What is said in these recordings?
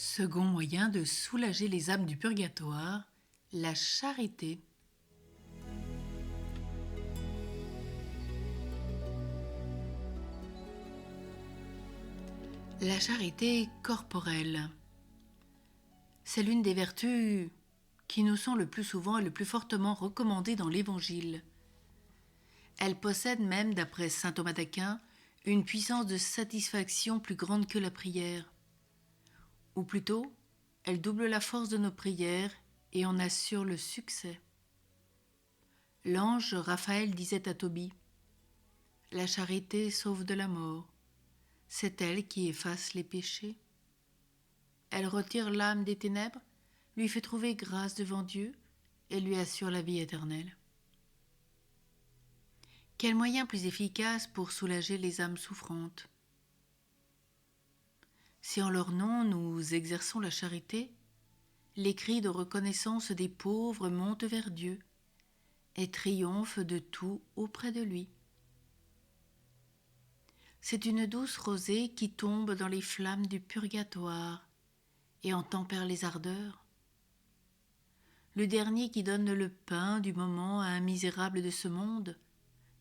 Second moyen de soulager les âmes du purgatoire, la charité. La charité corporelle. C'est l'une des vertus qui nous sont le plus souvent et le plus fortement recommandées dans l'Évangile. Elle possède même, d'après saint Thomas d'Aquin, une puissance de satisfaction plus grande que la prière. Ou plutôt, elle double la force de nos prières et en assure le succès. L'ange Raphaël disait à Tobie : « La charité sauve de la mort. C'est elle qui efface les péchés. Elle retire l'âme des ténèbres, lui fait trouver grâce devant Dieu et lui assure la vie éternelle. » Quel moyen plus efficace pour soulager les âmes souffrantes ? Si en leur nom nous exerçons la charité, les cris de reconnaissance des pauvres montent vers Dieu et triomphent de tout auprès de lui. C'est une douce rosée qui tombe dans les flammes du purgatoire et en tempère les ardeurs. Le dernier qui donne le pain du moment à un misérable de ce monde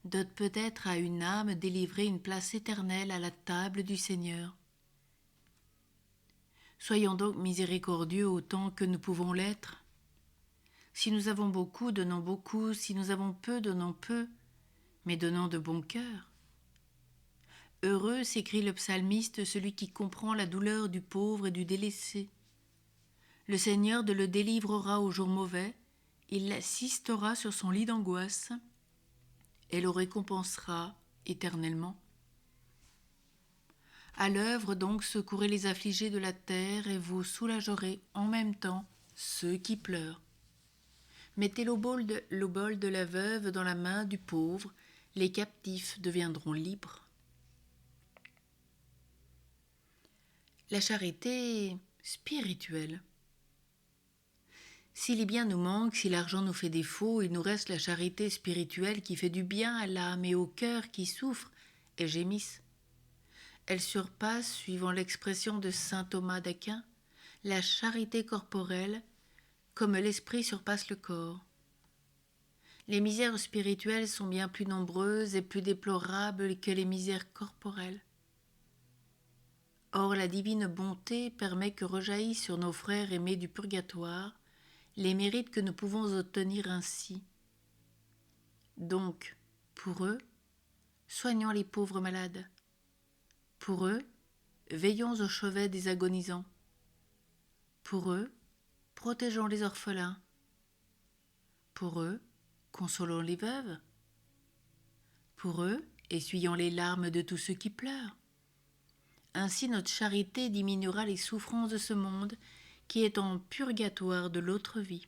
dote peut-être à une âme délivrée une place éternelle à la table du Seigneur. Soyons donc miséricordieux autant que nous pouvons l'être. Si nous avons beaucoup, donnons beaucoup, si nous avons peu, donnons peu, mais donnons de bon cœur. Heureux, s'écrie le psalmiste, celui qui comprend la douleur du pauvre et du délaissé. Le Seigneur le délivrera au jour mauvais, il l'assistera sur son lit d'angoisse et le récompensera éternellement. À l'œuvre donc, secourez les affligés de la terre et vous soulagerez en même temps ceux qui pleurent. Mettez l'obole de la veuve dans la main du pauvre, les captifs deviendront libres. La charité spirituelle. Si les biens nous manquent, si l'argent nous fait défaut, il nous reste la charité spirituelle qui fait du bien à l'âme et au cœur qui souffrent et gémissent. Elle surpasse, suivant l'expression de saint Thomas d'Aquin, la charité corporelle comme l'esprit surpasse le corps. Les misères spirituelles sont bien plus nombreuses et plus déplorables que les misères corporelles. Or, la divine bonté permet que rejaillissent sur nos frères aimés du purgatoire les mérites que nous pouvons obtenir ainsi. Donc, pour eux, soignons les pauvres malades. Pour eux, veillons au chevet des agonisants. Pour eux, protégeons les orphelins. Pour eux, consolons les veuves. Pour eux, essuyons les larmes de tous ceux qui pleurent. Ainsi notre charité diminuera les souffrances de ce monde qui est en purgatoire de l'autre vie.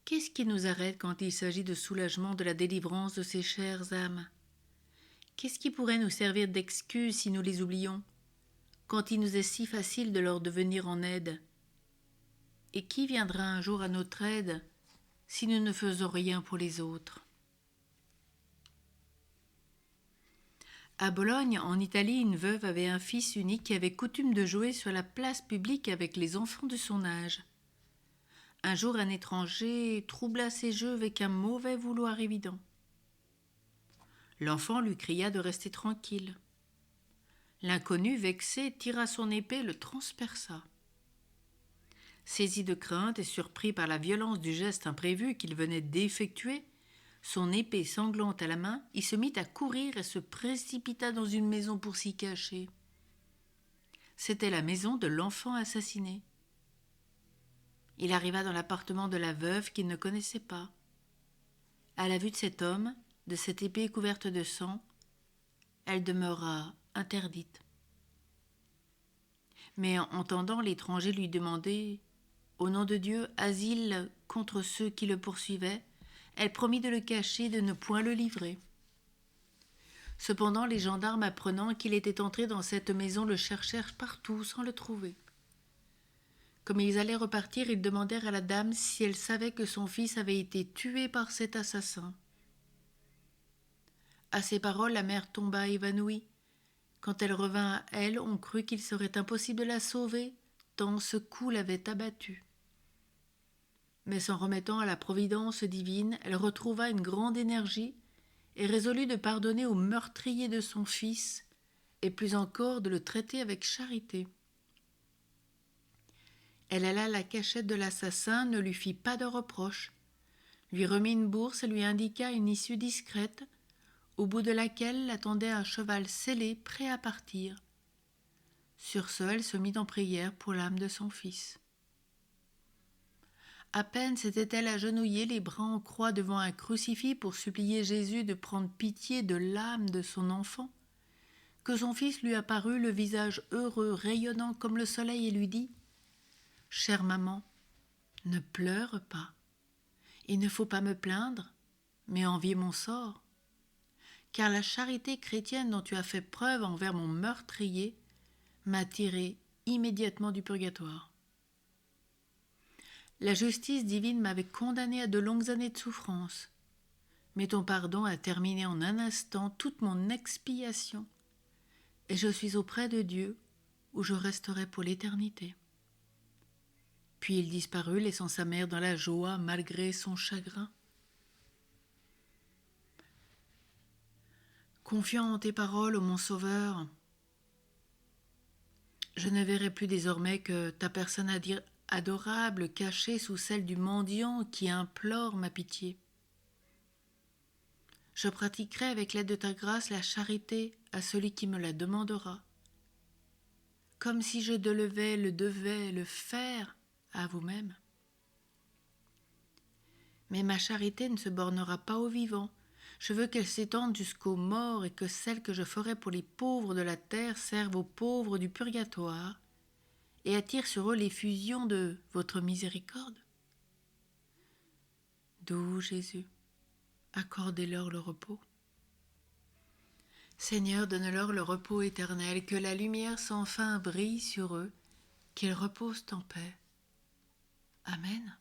Qu'est-ce qui nous arrête quand il s'agit de soulagement de la délivrance de ces chères âmes ? Qu'est-ce qui pourrait nous servir d'excuse si nous les oublions, quand il nous est si facile de leur devenir en aide ? Et qui viendra un jour à notre aide si nous ne faisons rien pour les autres ? À Bologne, en Italie, une veuve avait un fils unique qui avait coutume de jouer sur la place publique avec les enfants de son âge. Un jour, un étranger troubla ses jeux avec un mauvais vouloir évident. L'enfant lui cria de rester tranquille. L'inconnu, vexé, tira son épée et le transperça. Saisi de crainte et surpris par la violence du geste imprévu qu'il venait d'effectuer, son épée sanglante à la main, il se mit à courir et se précipita dans une maison pour s'y cacher. C'était la maison de l'enfant assassiné. Il arriva dans l'appartement de la veuve qu'il ne connaissait pas. À la vue de cet homme, de cette épée couverte de sang, elle demeura interdite. Mais en entendant l'étranger lui demander, au nom de Dieu, asile contre ceux qui le poursuivaient, elle promit de le cacher, de ne point le livrer. Cependant, les gendarmes, apprenant qu'il était entré dans cette maison, le cherchèrent partout sans le trouver. Comme ils allaient repartir, ils demandèrent à la dame si elle savait que son fils avait été tué par cet assassin. À ces paroles, la mère tomba évanouie, Quand elle revint à elle, on crut qu'il serait impossible de la sauver, tant ce coup l'avait abattue. Mais s'en remettant à la providence divine, elle retrouva une grande énergie et résolut de pardonner au meurtrier de son fils, et plus encore de le traiter avec charité. Elle alla à la cachette de l'assassin, ne lui fit pas de reproche, lui remit une bourse et lui indiqua une issue discrète, au bout de laquelle l'attendait un cheval sellé prêt à partir. Sur ce, elle se mit en prière pour l'âme de son fils. À peine s'était-elle agenouillée, les bras en croix devant un crucifix pour supplier Jésus de prendre pitié de l'âme de son enfant, que son fils lui apparut, le visage heureux, rayonnant comme le soleil, et lui dit « Chère maman, ne pleure pas. Il ne faut pas me plaindre, mais envier mon sort. Car la charité chrétienne dont tu as fait preuve envers mon meurtrier m'a tiré immédiatement du purgatoire. La justice divine m'avait condamné à de longues années de souffrance, mais ton pardon a terminé en un instant toute mon expiation, et je suis auprès de Dieu, où je resterai pour l'éternité. » Puis il disparut, laissant sa mère dans la joie malgré son chagrin. Confiant en tes paroles, ô mon Sauveur, je ne verrai plus désormais que ta personne adorable cachée sous celle du mendiant qui implore ma pitié. Je pratiquerai avec l'aide de ta grâce la charité à celui qui me la demandera, comme si je devais le faire à vous-même. Mais ma charité ne se bornera pas aux vivants. Je veux qu'elle s'étende jusqu'aux morts et que celle que je ferai pour les pauvres de la terre serve aux pauvres du purgatoire et attire sur eux l'effusion de votre miséricorde. Doux Jésus, accordez-leur le repos. Seigneur, donne-leur le repos éternel, que la lumière sans fin brille sur eux, qu'ils reposent en paix. Amen.